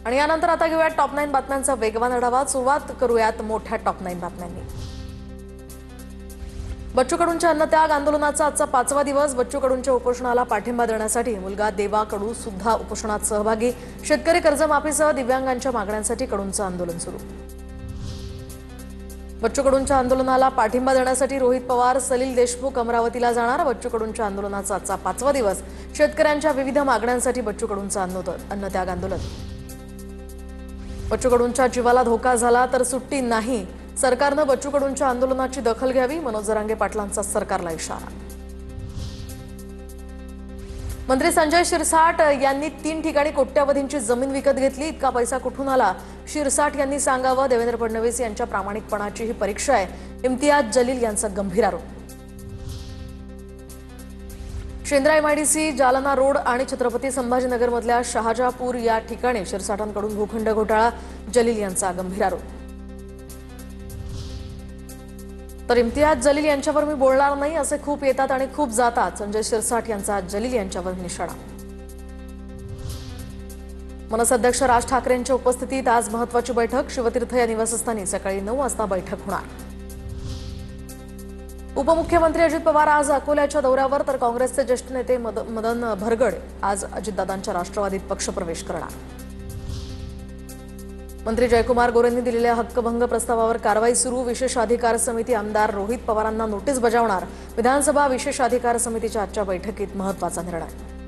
आणि यानंतर आता घेऊयात टॉप 9 बातम्यांचा वेगवान आढावा। सुरुवात करूयात मोठ्या टॉप 9 बातम्यांनी। बच्चू कडूंच्या अन्नत्याग आंदोलनाचा आजचा 5वा दिवस। बच्चू कडूंच्या उपोषणाला पाठिंबा देण्यासाठी मुलगा देवा कडू सुद्धा उपोषणात सहभागी। शेतकरी कर्जमाफीसह दिव्यांगांच्या मागण्यांसाठी कडूंचं आंदोलन सुरू। बच्चू कडूंच्या आंदोलनाला पाठिंबा देण्यासाठी रोहित पवार, सलील देशमुख अमरावतीला जाणार। बच्चू कडूंच्या आंदोलनाचा आजचा 5वा दिवस। शेतकऱ्यांच्या विविध मागण्यांसाठी बच्चू कडूंचं अन्नत्याग आंदोलन। बच्चू कडूंच्या जीवाला धोका झाला तर सुट्टी नाही। सरकारनं बच्चू कडूंच्या आंदोलनाची दखल घ्यावी। मनोज जरांगे पाटलांचा सरकारला इशारा। मंत्री संजय शिरसाट यांनी 3 ठिकाणी कोट्यवधींची जमीन विकत घेतली। इतका पैसा कुठून आला? शिरसाट यांनी सांगावं। देवेंद्र फडणवीस यांच्या प्रामाणिकपणाची ही परीक्षा आहे। इम्तियाज जलील यांचा गंभीर आरोप। शेंद्रा एमआयडीसी, जालना रोड आणि छत्रपती संभाजीनगरमधल्या शहाजहापूर या ठिकाणी शिरसाटांकडून भूखंड घोटाळा। जलील यांचा गंभीर आरोप। तर इम्तियाज जलील यांच्यावर मी बोलणार नाही, असे खूप येतात आणि खूप जातात। संजय शिरसाट यांचा जलील यांच्यावर निशाणा। मनसे अध्यक्ष राज ठाकरेंच्या उपस्थितीत आज महत्त्वाची बैठक। शिवतीर्थ या निवासस्थानी सकाळी 9 वाजता बैठक होणार। उपमुख्यमंत्री अजित पवार आज अकोल्याच्या दौऱ्यावर, तर काँग्रेसचे ज्येष्ठ नेते मदन भरगड आज अजितदादांच्या राष्ट्रवादीत पक्षप्रवेश करणार। मंत्री जयकुमार गोरेंनी दिलेल्या हक्कभंग प्रस्तावावर कारवाई सुरू। विशेष अधिकार समिती आमदार रोहित पवारांना नोटीस बजावणार। विधानसभा विशेष अधिकार समितीच्या आजच्या बैठकीत महत्त्वाचा निर्णय।